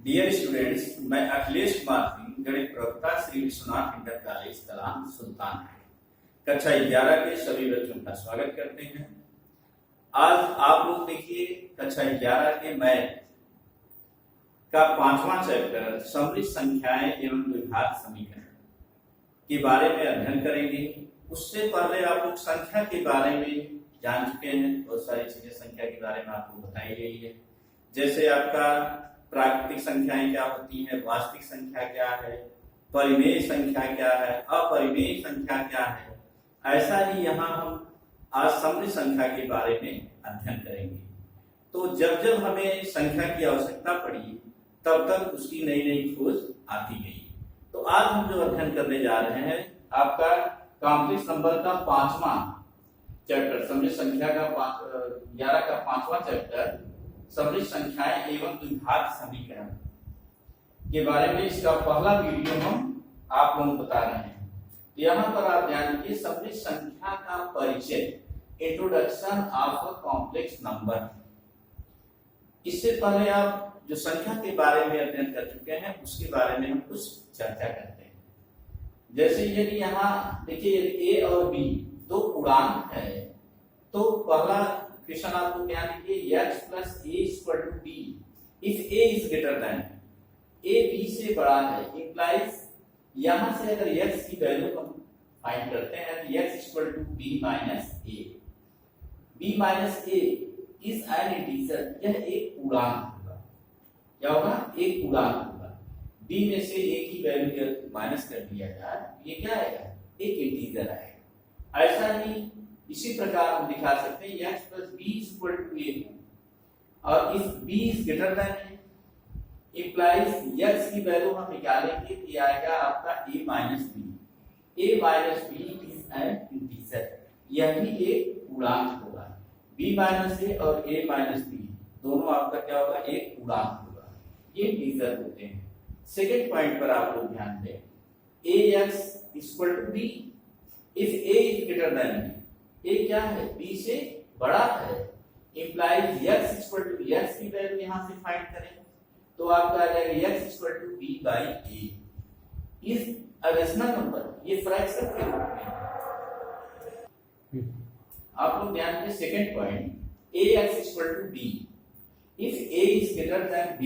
Dear students, मैं अखिलेश कुमार सिंह, गणित प्रवक्ता, श्री विश्वनाथ इंटर कॉलेज कलाम सुल्तान कक्षा 11 के सभी बच्चों का स्वागत करते हैं। आज आप लोग देखिए कक्षा 11 के मैथ का 5वां चैप्टर सममित संख्याएं एवं द्विघात समीकरण के बारे में अध्ययन करेंगे। उससे पहले आप लोग संख्या के बारे में जान चुके हैं, बहुत सारी चीजें संख्या के बारे में आपको बताई गई है, जैसे आपका प्राकृतिक संख्याएं क्या होती हैं, वास्तविक संख्या क्या है, परिमेय संख्या क्या है, अपरिमेय संख्या क्या है। ऐसा ही यहाँ हम आज सममित संख्या के बारे में अध्ययन करेंगे। तो जब जब हमें संख्या की आवश्यकता पड़ी तब तक उसकी नई नई खोज आती गई। तो आज हम जो अध्ययन करने जा रहे हैं आपका कॉम्प्लेक्स नंबर का 5वां चैप्टर, सममित संख्या का 11 का 5वां चैप्टर सममित संख्याएं एवं द्विघात समीकरण के बारे में इसका पहला वीडियो हम आप लोगों को बता रहे हैं। यहाँ पर आप ध्यान दीजिए, सममित संख्या का परिचय, introduction of a complex number. इससे पहले आप जो संख्या के बारे में अध्ययन कर चुके हैं उसके बारे में हम कुछ चर्चा करते हैं। जैसे यदि यहाँ देखिए ए और बी दो पूर्णांक है, तो पहला क्वेश्चन आपको क्या लिखिए, x plus a equal to b if a is greater than a b से बड़ा है, implies यहां से अगर x की वैल्यू हम फाइंड करते हैं तो x equal to b minus a, b minus a is an integer, यह एक पूर्णांक होगा। क्या होगा? एक पूर्णांक होगा। b में से a की वैल्यू माइनस कर दिया जाए, ये क्या आएगा? एक इंटीजर आएगा। ऐसा ही इसी प्रकार हम दिखा सकते हैं x plus b is equal to a, और if b is greater than a implies x की वैल्यू हम निकालेंगे तो आएगा आपका a minus b is an integer, यह भी एक पूर्णांक होगा। b minus a और a minus b दोनों आपका क्या होगा? एक पूर्णांक होगा, ये इंटीजर होते हैं। सेकंड पॉइंट पर आप लोग ध्यान दें, ax equal to b if a is greater than b, a क्या है? b से बड़ा है, implies x equal to x की वैल्यू यहां से फाइंड करें तो आपका आ जाएगा x equal to b by a is a rational number, ये फ्रैक्शन के रूप में। आप लोग ध्यान दें second point, ax equal to b if a is greater than b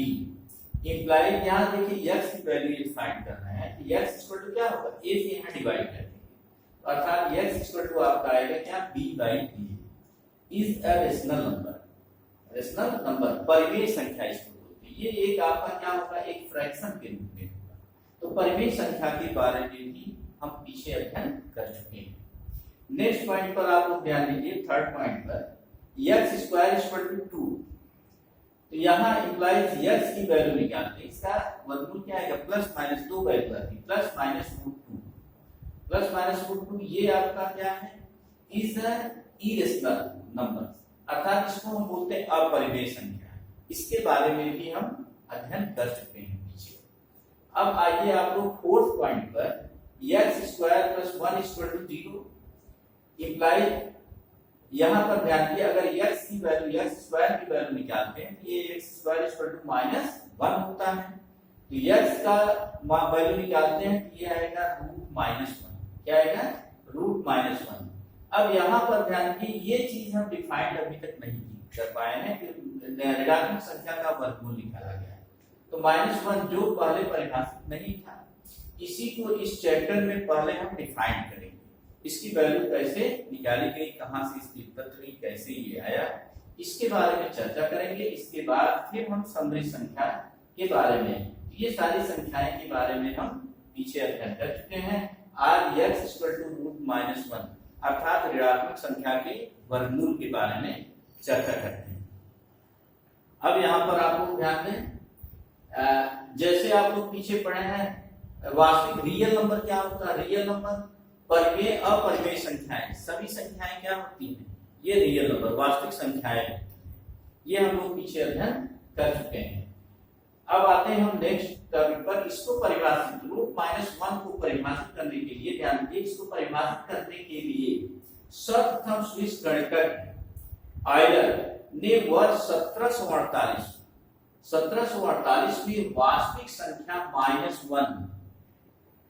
implies, यहां देखिए x की वैल्यू फाइंड करना है तो x equal to क्या होगा? a से यहां डिवाइड कर अर्थात x इक्वल टू आपका आएगा क्या? b by a is a rational number. Rational number परिमेय संख्या इसको बोलते हैं। ये एक आपका क्या होगा? एक फ्रैक्शन के रूप में होगा। तो परिमेय संख्या के बारे में भी हम पीछे अध्ययन कर चुके हैं। नेक्स्ट पॉइंट पर आप लोग ध्यान दीजिए, थर्ड पॉइंट पर x स्क्वायर इक्वल टू 2, तो यहाँ इंप्लाइज x की वैल्यू निकालते हैं, इसका वर्गमूल क्या आएगा? प्लस माइनस दो वैल्यू आती है, plus minus root 2, plus minus root 2, ये आपका क्या है? इज इरेशनल नंबर, अर्थात इसको हम बोलते हैं अपरिमेय संख्या। इसके बारे में भी हम अध्ययन कर चुके हैं पीछे। अब आइए आप लोग फोर्थ पॉइंट पर, x square plus 1 equal to 0 imply, यहां पर ध्यान दीजिए, अगर x की वैल्यू, x स्क्वायर की वैल्यू निकालते हैं तो ये x square equal to minus 1 होता है। तो x का वैल्यू निकालते हैं तो ये आएगा रूट माइनस 1, क्या आएगा? Root minus 1। अब यहाँ पर ध्यान की ये चीज हम डिफाइंड अभी तक नहीं कर पाए हैं कि ऋणात्मक संख्या का वर्गमूल निकाला गया है। तो -1 जो पहले परिभाषित नहीं था, इसी को इस चैप्टर में पहले हम डिफाइन करेंगे। इसकी वैल्यू कैसे निकाली गई, कहां से इसकी उत्पत्ति हुई, कैसे ये आया, इसके बारे में चर्चा करेंगे। इसके बाद फिर हम सममित संख्या के बारे में, ये सारी संख्याएं के बारे में हम पीछे अध्ययन कर चुके हैं। आज x equal to root minus 1 अर्थात ऋणात्मक संख्या के वर्गमूल के बारे में चर्चा करते हैं। अब यहाँ पर आप लोग ध्यान दें, जैसे आप लोग पीछे पढ़े हैं, वास्तविक रियल नंबर क्या होता है? रियल नंबर, परिमेय अपरिमेय संख्याएं, सभी संख्याएं क्या होती हैं? ये रियल नंबर, वास्तविक संख्याएं, ये हम लोग पीछे अध्ययन कर चुके हैं। अब आते हैं हम नेक्स्ट टॉपिक पर, इसको परिभाषित, रूट माइनस 1 को परिभाषित करने के लिए ध्यान दीजिए, इसको परिभाषित करने के लिए सर्वप्रथम स्विस गणितज्ञ आयलर ने वर्ष 1748 1748 में वास्तविक संख्या -1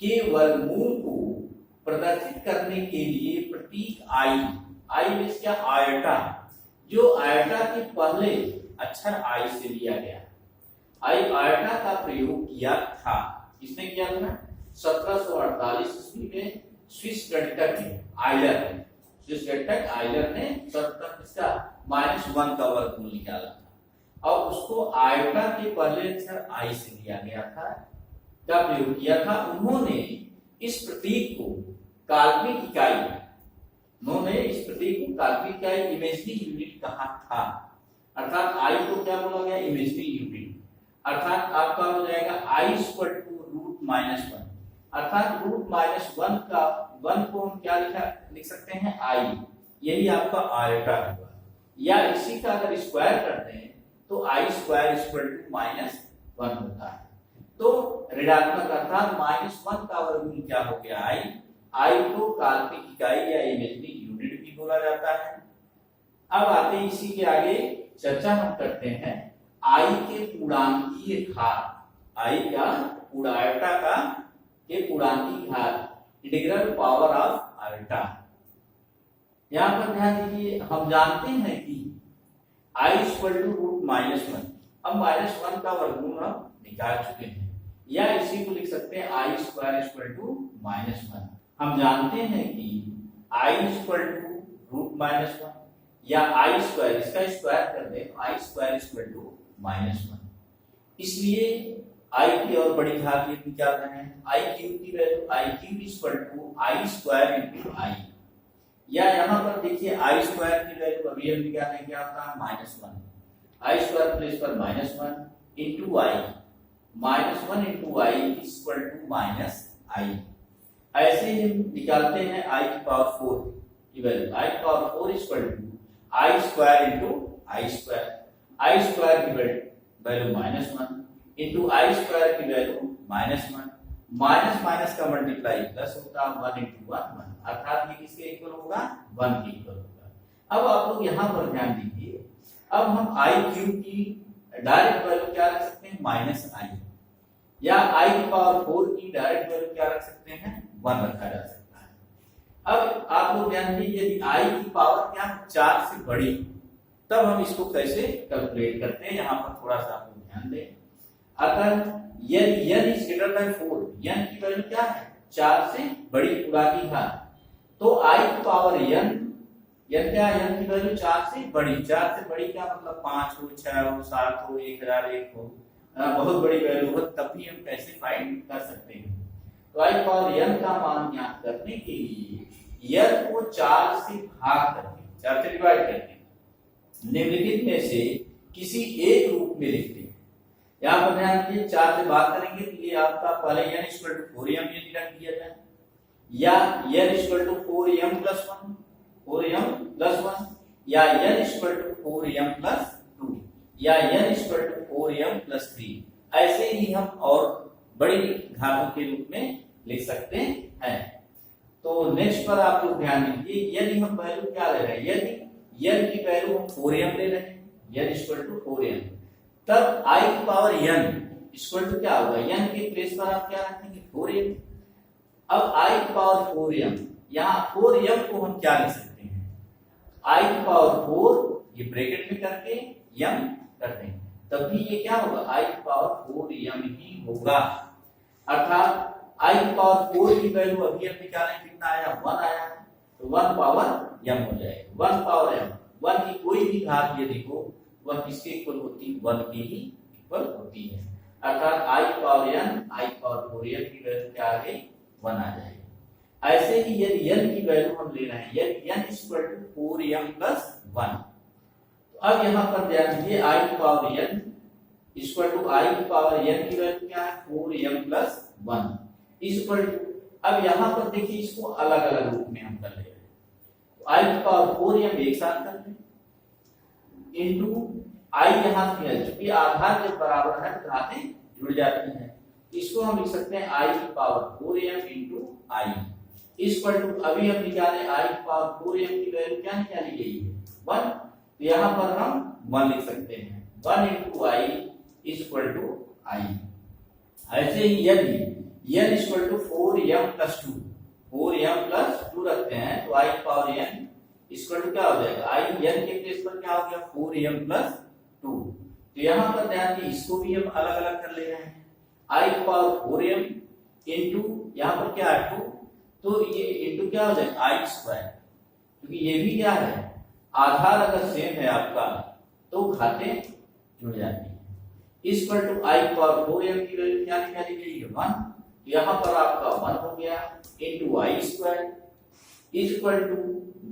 के वर्गमूल को प्रदर्शित करने के लिए प्रतीक आई मींस क्या, आयटा, जो आयटा के पहले अक्षर आई से लिया गया, आयटा का प्रयोग किया था। किसने किया था? 1748 ईस्वी में स्विस गणितज्ञ आइलर ने इसका -1 का वर्गमूल निकाला था और उसको आयटा के पहले अक्षर आई से लिया गया था का प्रयोग किया था। उन्होंने इस प्रतीक को काल्पनिक इकाई इमेजरी यूनिट कहा था। अर्थात आई को क्या बोला गया? Imagery unit. अर्थात आपका हो जाएगा आई इक्वल टू √-1। अर्थात √-1 का 1 को हम क्या लिख सकते हैं? आई। यही आपका आयटा होगा। या इसी का अगर स्क्वायर करते हैं तो आई स्क्वायर इक्वल टू -1 होता है। तो ऋणात्मक अर्थात -1 का वर्गमूल क्या हो गया? आई को काल्पनिक इकाई या इमेजरी यूनिट भी बोला जाता है। अब आते हैं इसी के आगे चर्चा हम करते हैं आई के पूर्णांकीय घात। आई का आयटा का के पूर्णांकीय घात, इंटीग्रल पावर ऑफ आयटा। यहां पर ध्यान दीजिए, हम जानते हैं कि आई इक्वल टू √-1। अब -1 का वर्गमूल हम निकाल चुके हैं, या इसी को लिख सकते हैं आई स्क्वायर इक्वल टू -1। हम जानते हैं कि आई इक्वल टू √-1 या आई स्क्वायर, इसका स्क्वायर कर दे तो आई स्क्वायर इक्वल टू -1। इसलिए आई की और बड़ी घात ये निकाल रहे हैं। आई क्यूब की value i cube equal to i square into i, या यहाँ पर देखिए आई स्क्वायर की वैल्यू अभी हम निकालेंगे क्या होता है? -1। आई स्क्वायर प्लेस पर -1 into i, -1 into i equal to -i। ऐसे ही हम निकालते हैं आई की पावर 4 की वैल्यू, आई की power 4 equal to i square into i square. I square की वैल्यू -1 इंटू आई स्क्वायर की वैल्यू -1। माइनस का मल्टीप्लाई प्लस होता है, 1 इंटू 1 अर्थात ये किसके इक्वल होगा? 1 के इक्वल होगा। अब आप लोग यहाँ पर ध्यान दीजिए, अब हम आई क्यूब की डायरेक्ट वैल्यू क्या रख सकते हैं? -i, या आई की पावर 4 की डायरेक्ट वैल्यू क्या रख सकते हैं? 1 रखा जा सकता है। अब आप लोग ध्यान दीजिए, यदि आई की पावर क्या 4 से बड़ी, तब हम इसको कैसे कैलकुलेट करते हैं? यहाँ पर थोड़ा सा आप लोग ध्यान दें। अगर यदि n is greater than 4, n की वैल्यू क्या है? 4 से बड़ी पूर्णांकीय घात, तो i की पावर n क्या है? n की वैल्यू 4 से बड़ी। 4 से बड़ी क्या मतलब? 5 हो, 6 हो, 7 हो, 1001 हो, बहुत बड़ी वैल्यू हो, तब भी हम कैसे फाइंड कर सकते हैं? तो i पावर n का मान ज्ञात करने के लिए n को 4 से भाग करके, 4 से डिवाइड करके निम्नलिखित में से किसी एक रूप में लिखते हैं। यहाँ पर ध्यान दीजिए, 4 से भाग करेंगे तो ये आपका पहले n इक्वल टू 4m ये रख दिया जाए, या n equal to 4m plus 1 या n equal to 4m plus 2 या n equal to 4m plus 3। ऐसे ही हम और बड़ी घातों के रूप में लिख सकते हैं। तो नेक्स्ट पर आप लोग ध्यान दीजिए, यदि हम वैल्यू क्या ले रहे हैं? यदि n की वैल्यू हम 4m ले रहे हैं, n इक्वल टू 4m, तब i की पावर n इक्वल टू क्या होगा? n के प्लेस पर आप क्या रखेंगे? 4m। अब i की पावर 4m, यहाँ 4m को हम क्या लिख सकते हैं? i की पावर 4 ये ब्रैकेट में करके m करते हैं, तब भी ये क्या होगा? i की पावर 4m ही होगा। अर्थात i की पावर 4 की वैल्यू अभी हम निकालें, कितना आया? 1 आया, तो 1 पावर m हो जाएगा। 1 पावर m, 1 की कोई भी घात यदि हो वह किसके इक्वल होती है? 1 के ही इक्वल होती है। अर्थात i power n, i power 4m की वैल्यू क्या आ गई? 1 आ जाएगी। ऐसे ही यदि n की वैल्यू हम ले रहे हैं, यदि n equal to 4m plus 1, तो अब यहाँ पर ध्यान दीजिए, i की power n equal to i की पावर n की वैल्यू क्या है? 4m प्लस 1 इक्वल टू, अब यहाँ पर देखिए इसको अलग अलग रूप में हम कर ले रहे हैं, तो i की पावर 4m एक साथ कर लें इंटू आई, यहाँ से चूंकि आधार जब बराबर है तो घातें जुड़ जाती हैं, इसको हम लिख सकते हैं आई की power 4m into i equal to, अभी हम निकाले आई की पावर 4m की वैल्यू क्या निकाली गई है? 1, तो यहाँ पर हम 1 लिख सकते हैं। 1 into i is equal to i. ऐसे ही यदि n equal to 4m plus 2, 4m plus 2 रखते हैं तो i power n equal to क्या हो जाएगा, आई n के प्लेस पर क्या हो गया 4m प्लस 2। तो यहाँ पर ध्यान दिए इसको भी हम अलग अलग कर ले रहे हैं, आई पावर 4m इंटू यहाँ पर क्या है 2, तो ये इंटू क्या हो जाएगा आई स्क्वायर, क्योंकि ये भी क्या है आधार अगर सेम है आपका तो घाते जुड़ जाती है। Equal to I power 4m की वैल्यू क्या निकाली गई है 1, यहाँ पर आपका 1 हो गया into i square equal to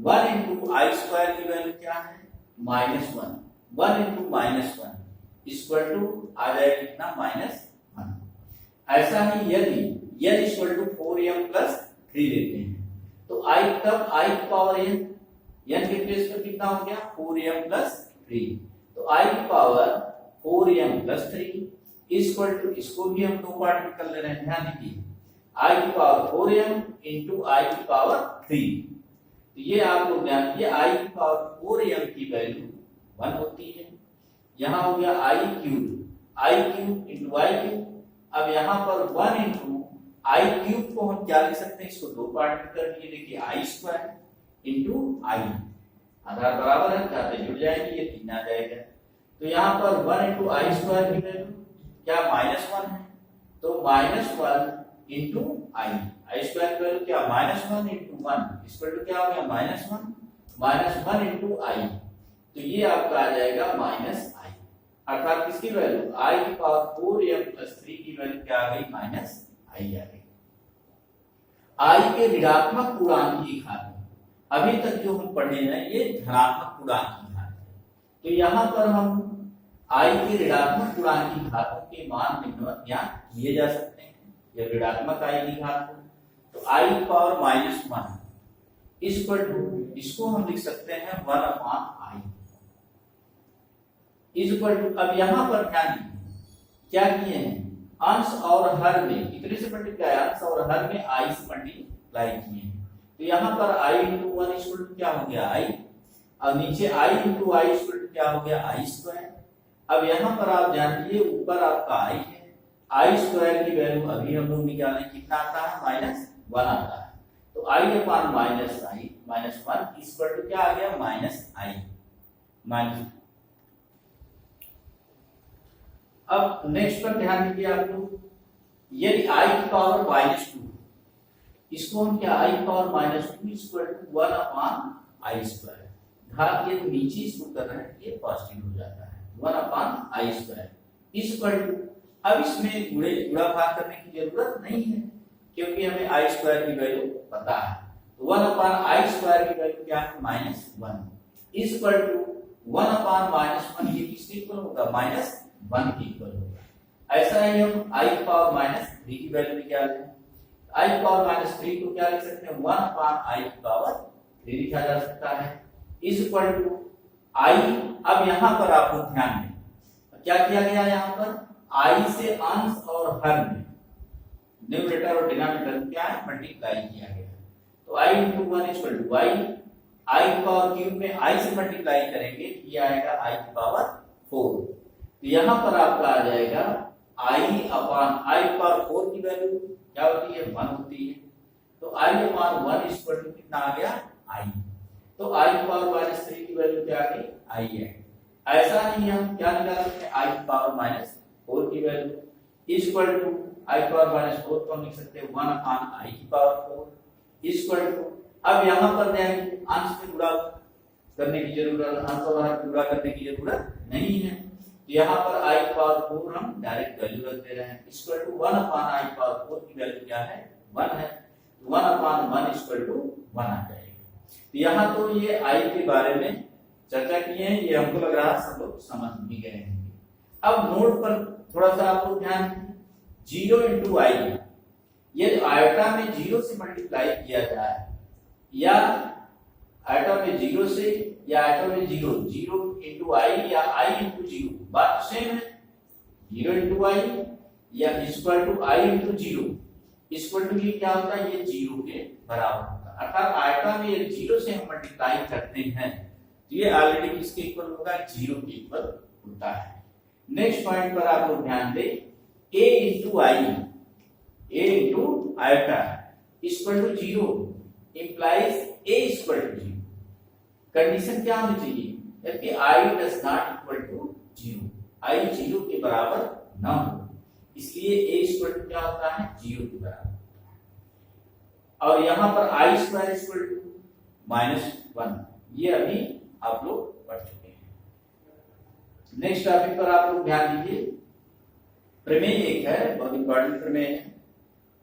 1 into i square की वैल्यू क्या है -1, 1 इंटू -1 इक्वल टू आ जाएगा कितना -1। ऐसा ही यदि n equal to 4m plus 3 लेते हैं तो आई तब आई पावर n के प्लेस पर कितना हो गया 4m प्लस 3, तो i power 4m plus 3 equal to, इसको भी हम दो पार्ट में कर ले रहे हैं, ध्यान दीजिए आई की पावर 4m इंटू आई की पावर 3। तो ये आप लोग ध्यान दीजिए आई की पावर 4m की वैल्यू 1 होती है, यहाँ हो गया आई क्यूब इंटू आई क्यूब। अब यहाँ पर 1 इंटू आई क्यूब को हम क्या लिख सकते हैं, इसको दो पार्ट में कर दिए, देखिए आई स्क्वायर इंटू आई, आधार बराबर है जाते जुड़ जाएंगे, ये 3 आ जाएगा। तो यहाँ पर 1 इंटू आई स्क्वायर की वैल्यू क्या -1 है, तो -1 इंटू आई स्क्वायर की वैल्यू क्या -1 इंटू 1 इक्वल टू क्या हो गया -1 इंटू आई, तो ये आपका आ जाएगा -i, अर्थात किसकी वैल्यू आई की पावर 4m प्लस 3 की वैल्यू क्या आ गई -i आ गई। आई के ऋणात्मक पूर्णांक की घात, अभी तक जो हम पढ़े हैं ये धनात्मक पूर्णांक की घात है, तो यहाँ पर हम आई के ऋणात्मक पूर्णांक की घातों के मान निम्नवत ज्ञात किए जा सकते हैं। ये ऋणात्मक आई की घात हो तो आई पावर -1 इक्वल टू, इसको हम लिख सकते हैं 1/i इक्वल टू, अब यहाँ पर ध्यान दीजिए क्या किए हैं, अंश और हर में कितने से मल्टीप्लाई, अंश और हर में आई से मल्टीप्लाई किए हैं, तो यहाँ पर i इंटू 1 इक्वल टू क्या हो गया i, अब नीचे i into i equal to क्या हो गया आई स्क्वायर। अब यहाँ पर आप ध्यान दीजिए ऊपर आपका i है, आई स्क्वायर की वैल्यू अभी हम लोग निकालें कितना आता है -1 आता है, तो i अपान -1 इक्वल टू क्या आ गया -i माइनस। अब नेक्स्ट पर ध्यान दीजिए आप लोग, यदि i की पावर -2 इसको हम क्या i power -2 equal to 1/i square, घात ये नीचे इसको कर रहे हैं ये पॉजिटिव हो जाता है 1/i स्क्वायर इक्वल टू, अब इसमें गुणा भाग करने की जरूरत नहीं है क्योंकि हमें आई स्क्वायर की वैल्यू पता है, तो 1/i स्क्वायर की वैल्यू क्या है -1 इक्वल टू 1/-1 ये किसके इक्वल होगा -1 के इक्वल होगा। ऐसा ही हम i पावर -3 की वैल्यू निकाल लें, i पावर -3 को क्या लिख सकते हैं 1/i पावर 3 लिखा जा सकता है इक्वल टू i। अब यहाँ पर आपको ध्यान दें क्या किया गया, यहाँ पर i से अंश और हर में न्यूमरेटर और डिनोमिनेटर क्या है मल्टीप्लाई किया गया, तो i into 1 equal to i power cube में i से मल्टीप्लाई करेंगे ये आएगा i की पावर 4, तो यहाँ पर आपका आ जाएगा i पावर 4 की वैल्यू क्या होती है 1 होती है, तो i अपान 1 इक्वल टू कितना आ गया i, तो i पावर -3 की वैल्यू क्या आ गई i है। ऐसा ही हम क्या निकाल सकते हैं i पावर -4 की value equal to i power -4 को हम लिख सकते हैं 1/i की पावर 4 इक्वल टू, अब यहाँ पर ध्यान अंश में गुणा करने की जरूरत, अंश और हर गुणा करने की जरूरत नहीं है, यहाँ पर i पावर 4 हम डायरेक्ट वैल्यू रख दे रहे हैं इक्वल टू 1/i पावर 4 की वैल्यू क्या है 1 है, 1/1 इक्वल टू 1 आ जाएगा। तो यहाँ तो ये i के बारे में चर्चा की है, ये हमको लग रहा है सब लोग समझ भी गए हैं। अब नोट पर थोड़ा सा आप लोग ध्यान दीजिए, 0 इंटू आई यदि आयटा में 0 से मल्टीप्लाई किया जाए या आयटा में 0 से या आयटा में 0 इंटू आई या आई इंटू 0 बात सेम है, 0 इंटू आई या equal to i into 0 equal to ये क्या होता है ये 0 के बराबर होता है, अर्थात आयटा में यदि 0 से हम मल्टीप्लाई करते हैं तो ये ऑलरेडी किसके इक्वल होगा 0 के इक्वल होता है। नेक्स्ट पॉइंट पर आप लोग ध्यान दें, a into i, a into iota equal to 0 implies a equal to 0। Condition क्या होनी चाहिए, जबकि i does not equal to 0, i 0 के बराबर ना हो, इसलिए a इक्वल टू क्या होता है 0 के बराबर। और यहां पर i स्क्वायर इक्वल टू -1, ये अभी आप लोग पढ़ चुके हैं। नेक्स्ट टॉपिक पर आप लोग ध्यान दीजिए, प्रमेय एक है, बहुत इंपॉर्टेंट प्रमेय है।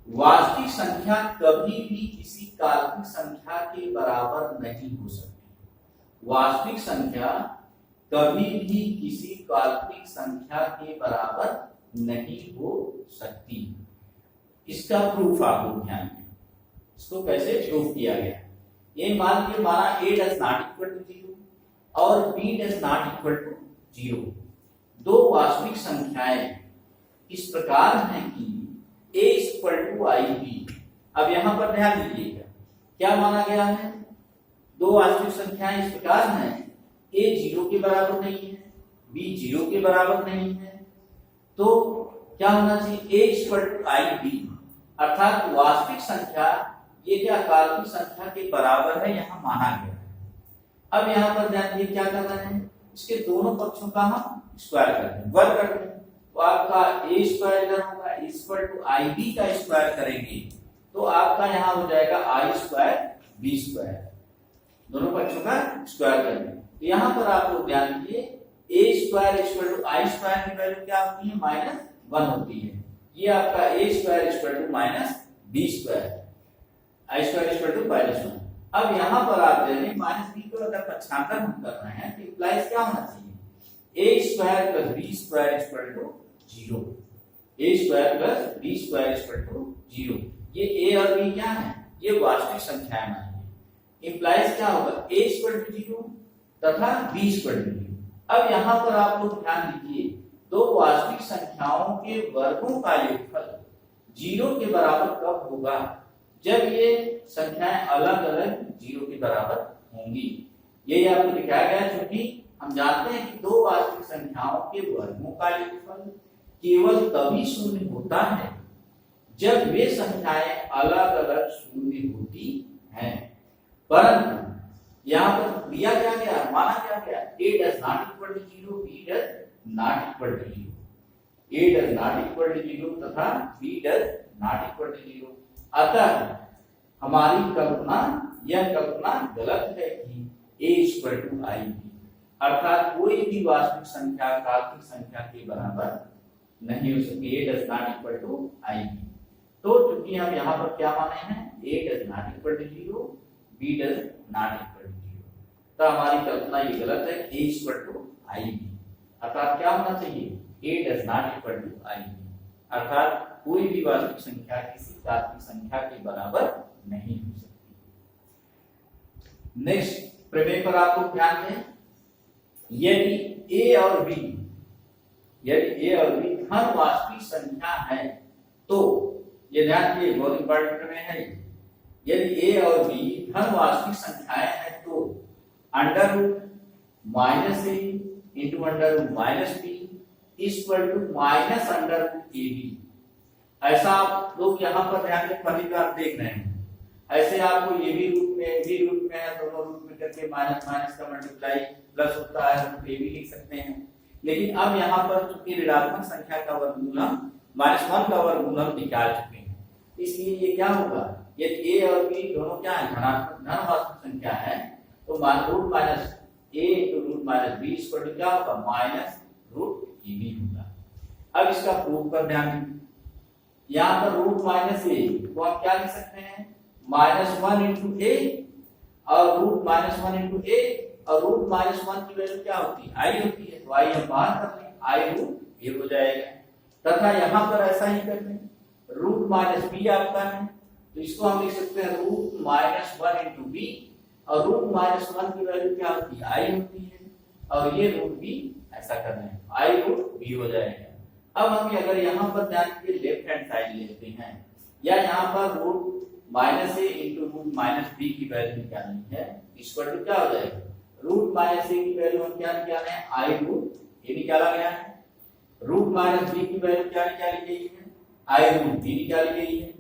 वास्तविक संख्या कभी भी किसी काल्पनिक संख्या के बराबर नहीं हो सकती। वास्तविक संख्या कभी भी किसी काल्पनिक संख्या के बराबर नहीं हो सकती। इसका प्रूफ आप लोग ध्यान दें, इसको कैसे प्रूफ किया गया। ये मान के माना a does not equal to 0 और b does not equal to 0, दो वास्तविक संख्याएं इस प्रकार हैं कि a इक्वल टू ib। अब यहां पर ध्यान दीजिएगा, क्या माना गया है, दो वास्तविक संख्याएं इस प्रकार हैं, a 0 के बराबर नहीं है, b 0 के बराबर नहीं है, तो क्या होना चाहिए a इक्वल टू ib, अर्थात वास्तविक संख्या ये क्या काल्पनिक संख्या के बराबर है, यहां माना गया है। अब यहां पर ध्यान दीजिए क्या कर रहे हैं, इसके दोनों पक्षों का हम स्क्वायर करते हैं, वर्ग करते हैं, तो आपका a स्क्वायर इधर होगा इक्वल टू ib का स्क्वायर करेंगे तो आपका यहां हो जाएगा i स्क्वायर b स्क्वायर, दोनों पक्षों का स्क्वायर करेंगे। तो यहां पर आप लोग ध्यान दीजिए a square equal to i square की वैल्यू क्या होती है, -1 होती है। ये आपका a square equal to -b square, i square equal to -1। अब यहां पर आप दे रहे -b को अगर पक्षांतर हम कर रहे हैं तो इंप्लाइज क्या होना चाहिए, a square plus b square equal to 0, a square plus b square equal to 0। ये a और b क्या है, ये वास्तविक संख्याएं मानिए, इंप्लाइज क्या होगा a इक्वल टू 0 तथा b इक्वल टू 0। अब यहां पर आप लोग ध्यान दीजिए, दो वास्तविक संख्याओं के वर्गों का योगफल 0 के बराबर कब होगा, जब ये संख्याएं अलग अलग 0 के बराबर होंगी। यही आपको दिखाया गया, क्योंकि हम जानते हैं कि दो वास्तविक संख्याओं के वर्गों का योगफल केवल तभी शून्य होता है जब वे संख्याएं अलग अलग शून्य होती हैं। परंतु यहाँ पर दिया क्या गया, माना क्या गया, a does not equal to 0, b does not equal to 0, a does not equal to 0 तथा b does not equal to 0। अतः हमारी कल्पना, यह कल्पना गलत है कि a इक्वल टू ib, अर्थात कोई भी वास्तविक संख्या काल्पनिक संख्या के बराबर नहीं हो सकती, a does not equal to ib। तो चूंकि हम यहाँ पर क्या माने हैं, a does not equal to 0, b does not equal to 0, तो हमारी कल्पना ये गलत है, a इक्वल टू ib, अर्थात क्या होना चाहिए, a does not equal to ib, अर्थात कोई भी वास्तविक संख्या किसी काल्पनिक संख्या के बराबर नहीं हो सकती। नेक्स्ट प्रमेय पर आप लोग ध्यान दें, यदि a और b धन वास्तविक संख्या है तो, ये ध्यान दिए बहुत इंपॉर्टेंट प्रमेय है, यदि a और b धन वास्तविक संख्याएं हैं तो under root -a into under root -b equal to minus under root ab। ऐसा आप लोग यहाँ पर ध्यान दें, पहली बार देख रहे हैं, ऐसे आपको ये भी रूट में है, दोनों रूट में करके माइनस माइनस का मल्टीप्लाई प्लस होता है, रूट a भी लिख सकते हैं। लेकिन अब यहाँ पर चूंकि ऋणात्मक संख्या का वर्गमूलम -1 का वर्गमूलम निकाल चुके हैं, इसलिए ये क्या होगा, यदि a और b दोनों क्या है, धनात्मक धन वास्तविक संख्या है, तो root minus a into root minus b equal to क्या होगा, माइनस रूट ab होगा। अब इसका प्रूफ पर ध्यान दें, यहाँ पर रूट माइनस a को आप क्या लिख सकते हैं, -1 इंटू a, और रूट -1 इंटू a, और रूट -1 की वैल्यू क्या होती है, i होती है, तो i हम बाहर कर लें, i रूट a हो जाएगा। तथा यहाँ पर ऐसा ही कर लें, रूट -b आपका है, तो इसको हम लिख सकते हैं रूट -1 इंटू b, और रूट -1 की वैल्यू क्या होती है, i होती है, और ये रूट b ऐसा करना है, i रूट b हो जाएगा। अब हम अगर यहाँ पर ध्यान के लेफ्ट हैंड साइड लेते हैं, या यहाँ पर root -a into root -b की वैल्यू निकालनी है, इक्वल टू क्या हो जाएगा, रूट -a की वैल्यू हम क्या निकाले हैं, i रूट a निकाला गया है, रूट माइनस बी की वैल्यू क्या निकाली गई है, आई रूट बी निकाली गई है।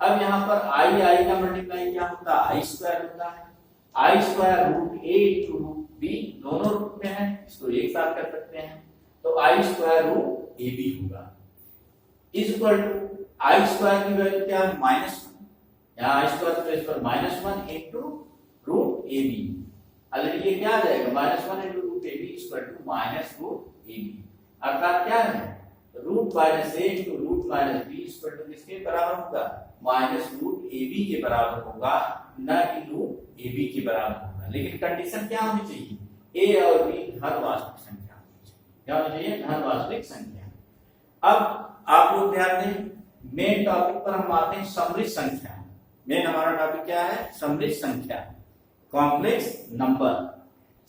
अब यहाँ पर आई का मल्टीप्लाई क्या होता है, आई स्क्वायर होता है। I square root a into root b दोनों रूट में है, इसको एक साथ कर सकते हैं, तो i square root a b होगा is equal to i square की वैल्यू क्या है, -1, यहाँ आई स्क्वायर प्लेस पर -1 into root a b, already ये क्या आ जाएगा, -1 into root a b equal to minus root a b, अर्थात क्या है, root minus a into root minus b equal to किसके बराबर होगा, माइनस रूट ए बी के बराबर होगा, न कि रूट ए बी के बराबर होगा। लेकिन कंडीशन क्या होनी चाहिए, ए और बी धन वास्तविक संख्या होनी चाहिए, क्या होनी चाहिए, धन वास्तविक संख्या। अब आप लोग ध्यान दें, मेन टॉपिक पर हम आते हैं समृद्ध संख्या। मेन हमारा टॉपिक क्या है, समृद्ध संख्या, कॉम्प्लेक्स नंबर।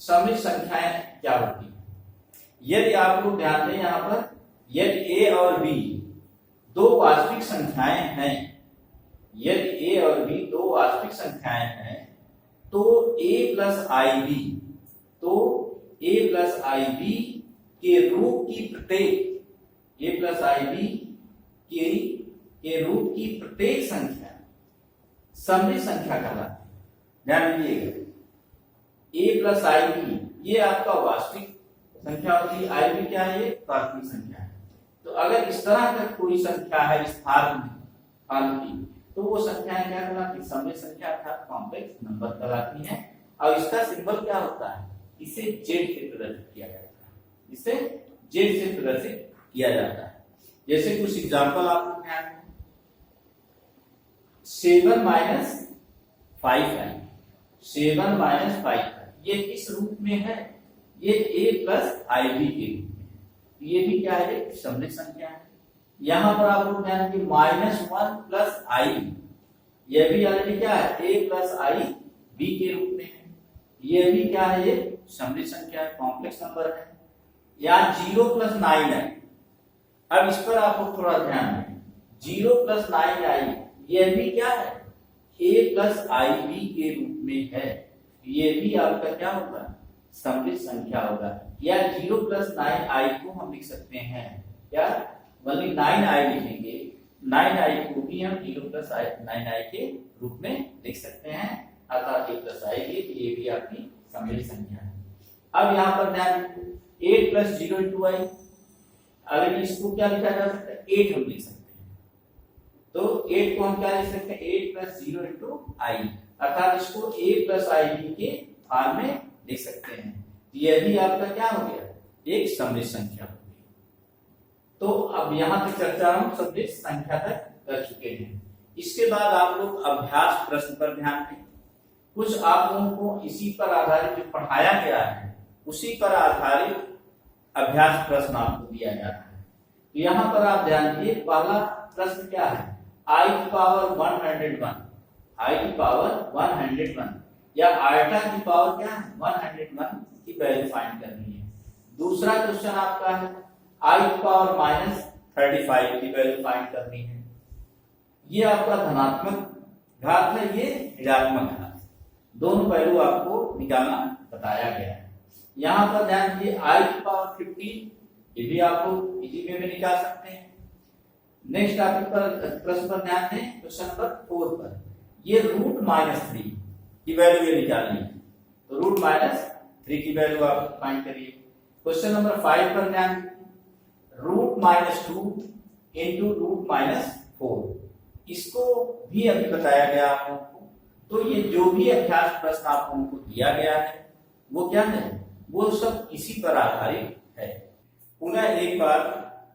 समृद्ध संख्याएं क्या होती है, यदि आप लोग ध्यान दें यहाँ पर, यदि ए और बी दो वास्तविक संख्याएं हैं, यदि ए और बी दो वास्तविक संख्याएं हैं, तो ए प्लस आई बी, तो ए प्लस आई बी के रूट की प्रत्येक, ए प्लस आई बी के रूट की प्रत्येक संख्या समृद्ध संख्या कहलाती है। ध्यान दीजिएगा, ए प्लस आई बी ये आपका वास्तविक संख्या होती है, आई बी क्या है, ये काल्पनिक संख्या है। तो अगर इस तरह का कोई संख्या है इस फॉर्म की, तो वो संख्याएं क्या कहलाती, समृद्ध संख्या अर्थात कॉम्प्लेक्स नंबर कहलाती है। और इसका सिंबल क्या होता है, इसे जेड से प्रदर्शित किया जाता है, इसे जेड से प्रदर्शित किया जाता है। जैसे कुछ एग्जांपल आपको ध्यान में, 7 माइनस 5 है, 7 माइनस 5 है, ये किस रूप में है, ये a प्लस आई बी के रूप में, ये भी क्या है, समृद्ध संख्या है। यहां पर आप लोग ध्यान दें, -1 प्लस आई, ये भी ऑलरेडी क्या है, a प्लस आई बी के रूप में है, ये भी क्या है, ये समृद्ध संख्या है, कॉम्प्लेक्स नंबर है। यहाँ 0 प्लस 9 है, अब इस पर आप लोग थोड़ा ध्यान दें, 0 प्लस 9 आई, ये भी क्या है, a प्लस आई बी के रूप में है, ये भी आपका क्या होगा, समृद्ध संख्या होगा। या 0 प्लस 9 आई को हम लिख सकते हैं क्या, मतलब 9 आई लिखेंगे, 9 आई को भी हम 0 प्लस 9 आई के रूप में लिख सकते हैं, अर्थात a प्लस आई बी, ये भी आपकी समृद्ध संख्या है। अब यहाँ पर ध्यान, 8 प्लस 0 इंटू आई, अगर इसको क्या लिखा जा सकता है, 8 हम लिख सकते हैं, तो 8 को हम क्या लिख सकते हैं, 8 प्लस 0 इंटू आई, अर्थात इसको a प्लस आई बी के फॉर्म में लिख सकते हैं। यह भी आपका क्या हो गया, एक समृद्ध संख्या हो गई। तो अब यहाँ तक चर्चा हम समृद्ध संख्या तक कर चुके हैं। इसके बाद आप लोग अभ्यास प्रश्न पर ध्यान दें। कुछ आप लोगों को इसी पर आधारित जो पढ़ाया गया है उसी पर आधारित अभ्यास प्रश्न आपको दिया जाता है। तो यहाँ पर आप ध्यान दीजिए, पहला प्रश्न क्या है, i की पावर 101, i की पावर 101 या आयटा की पावर क्या है, 101 की वैल्यू फाइंड करनी है। दूसरा क्वेश्चन आपका है i की पावर -35 की वैल्यू फाइंड करनी है। ये आपका धनात्मक घात है, ये ऋणात्मक घात, दोनों पहलू आपको निकालना बताया गया है। यहाँ पर ध्यान दीजिए, i की पावर 15, ये भी आप लोग इजी वे में निकाल सकते हैं। नेक्स्ट टॉपिक पर प्रश्न पर ध्यान दें, क्वेश्चन नंबर 4 पर, ये √-3 की वैल्यू ये निकालनी है, तो √-3 की वैल्यू आप फाइंड करिए। क्वेश्चन नंबर 5 पर ध्यान, √-2 इंटू √-4, इसको भी अभी बताया गया आप लोगों को। तो ये जो भी अभ्यास प्रश्न आप लोगों को दिया गया है वो क्या है, वो सब इसी पर आधारित है। पुनः एक बार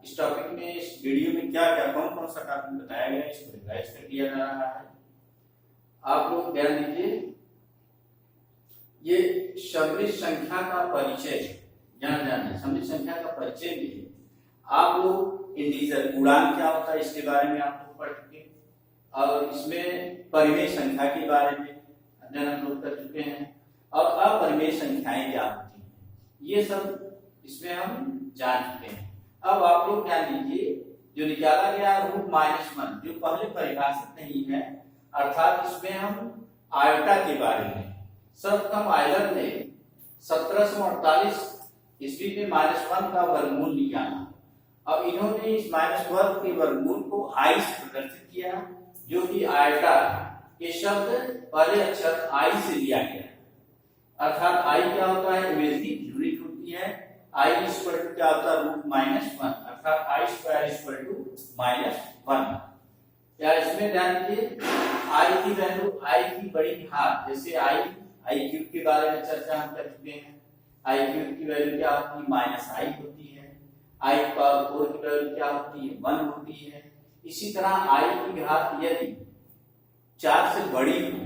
इस टॉपिक में, इस वीडियो में क्या क्या कौन कौन सा टॉपिक बताया गया है, इसको रिवाइज कर दिया जा रहा है। आप लोग ध्यान दीजिए, ये समृद्ध संख्या का परिचय, ध्यान दें, समृद्ध संख्या का परिचय भी है। आप लोग इंटीजर गुणांक क्या होता है इसके बारे में आप लोग पढ़ चुके, और इसमें परिमेय संख्या के बारे में अध्ययन हम लोग कर चुके हैं, और अपरिमेय संख्याएं क्या होती हैं, ये सब इसमें हम जान चुके हैं। अब आप लोग ध्यान दीजिए, जो निकाला गया √-1 जो पहले परिभाषित नहीं है, अर्थात इसमें हम आयटा के बारे में, सर्वप्रथम आयलर ने 1748 ईस्वी में -1 का वर्गमूल निकाला, अब इन्होंने इस माइनस वर्ग के वर्गमूल को आई से प्रदर्शित किया, जो कि आयटा के शब्द पहले अक्षर आई से लिया गया, अर्थात आई क्या होता है, इमेजिनरी यूनिट होती है। आई इक्वल टू क्या होता है, रूट माइनस वन, अर्थात i square equal to minus one. या इसमें ध्यान दीजिए, आई की वैल्यू आई की बड़ी घात, जैसे आई क्यूब के बारे में चर्चा हम कर चुके हैं। आई क्यूब की वैल्यू क्या होती है, माइनस आई होती है। आई पावर 4 की वैल्यू क्या होती है, 1 होती है। इसी तरह आई की घात यदि 4 से बड़ी हो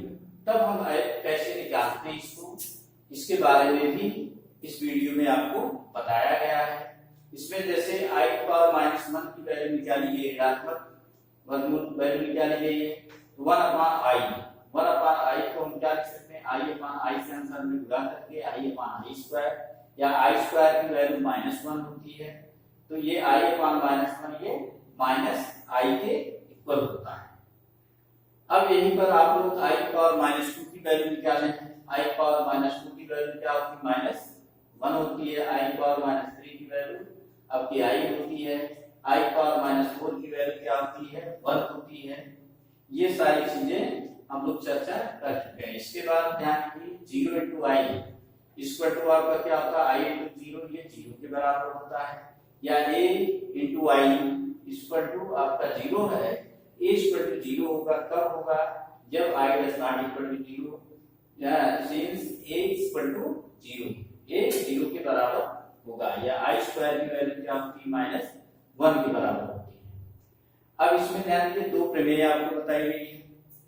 तब हम कैसे निकालते हैं इसको, इसके बारे में भी इस वीडियो में आपको बताया गया है। इसमें जैसे आई की पावर माइनस 1 की वैल्यू निकाली गई, ऋणात्मक वर्गमूल वैल्यू निकाली गई है, 1 अपान आई को हम क्या लिख सकते हैं, आई अपान आई से आंसर में गुणा करके आई अपान आई स्क्वायर, या आई स्क्वायर की वैल्यू माइनस 1 होती है, तो ये आई अपान माइनस 1 ये माइनस आई के इक्वल होता है। अब यहीं पर आप लोग आई पावर माइनस 2 की वैल्यू निकालें। आई पावर माइनस 2 की वैल्यू क्या होती है, माइनस 1 होती है। आई पावर माइनस 3 की वैल्यू आपकी आई होती है। आई पावर माइनस 4 की वैल्यू क्या होती है, 1 होती है। ये सारी चीजें हम लोग चर्चा कर चुके हैं। इसके बाद ध्यान दीजिए, 0 इंटू आई इक्वल टू आपका क्या होता है, आई इंटू 0, ये 0 के बराबर होता है। या a into i equal to आपका 0 है, a इक्वल टू 0 होगा, कब होगा, जब i does not equal to 0, या since a equal to 0, a 0 के बराबर होगा, या आई स्क्वायर की वैल्यू क्या होती है, माइनस 1 के बराबर होती है। अब इसमें ध्यान दीजिए, दो प्रमेय आपको बताई गई है।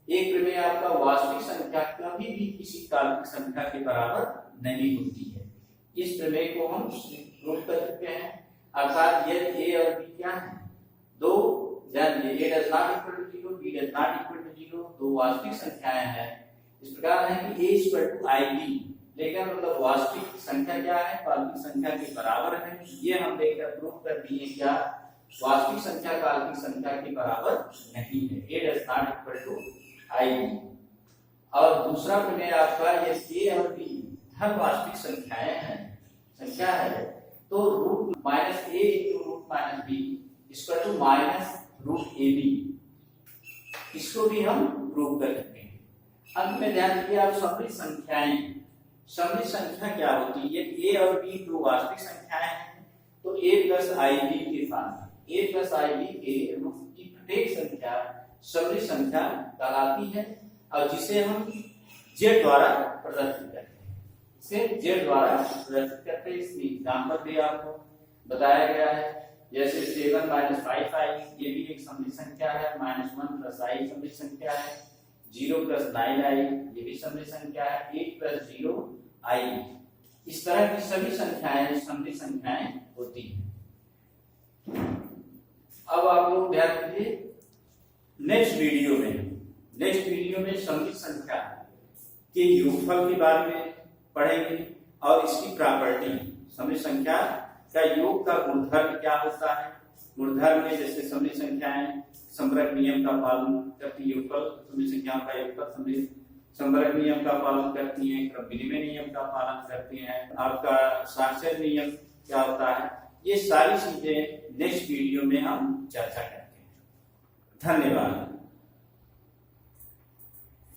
एक प्रमेय आपका वास्तविक संख्या कभी भी किसी काल्पनिक संख्या के बराबर नहीं होती है। इस प्रमेय को हम प्रूव कर चुके हैं, अर्थात यदि a और b क्या है, दो ध्यान दीजिए, a does not equal to 0, b does not equal to 0, दो वास्तविक संख्याएं हैं। इस प्रकार है कि a इक्वल टू ib, लेकिन मतलब वास्तविक संख्या क्या है, काल्पनिक संख्या के बराबर है। ये हम देखकर प्रूव कर दिए क्या, वास्तविक संख्या काल्पनिक संख्या के बराबर नहीं है, a does not equal to ib। और दूसरा प्रमेय आपका, ये a और b हर वास्तविक संख्याएं हैं, संख्या है, तो root minus a into root minus b equal to minus root a b, इसको भी हम प्रूव कर सकते हैं। अंत में ध्यान दीजिए, आप समृद्ध संख्याएं, समृद्ध संख्या क्या होती है, ए और बी दो वास्तविक संख्याएं हैं, तो a प्लस आई बी के साथ a प्लस आई बी के रूट की प्रत्येक संख्या समृद्ध संख्या कहलाती है, और जिसे हम z द्वारा प्रदर्शित करते हैं, से z द्वारा प्रदर्शित करते हैं। इसमें एग्जांपल भी आपको बताया गया है, जैसे 7 माइनस 5i, ये भी एक समृद्ध संख्या है। -1 प्लस i समृद्ध संख्या है। 0 प्लस 9i, ये भी समृद्ध संख्या है। 8 प्लस 0i, इस तरह की सभी संख्याएं समृद्ध संख्याएं होती हैं। अब आप लोग ध्यान दीजिए, नेक्स्ट वीडियो में समृद्ध संख्या के योगफल के बारे में पढ़ेंगे, और इसकी प्रॉपर्टी, समृद्ध संख्या का योग का गुणधर्म क्या होता है। गुणधर्म में जैसे समृद्ध संख्याएं संवर्ग नियम का पालन करती, योगफल समृद्ध संख्याओं का योगफल संवर्ग नियम का पालन करती हैं, क्रम विनिमय नियम का पालन करती हैं, आपका साक्षर नियम क्या होता है, ये सारी चीजें नेक्स्ट वीडियो में हम चर्चा करते हैं। धन्यवाद।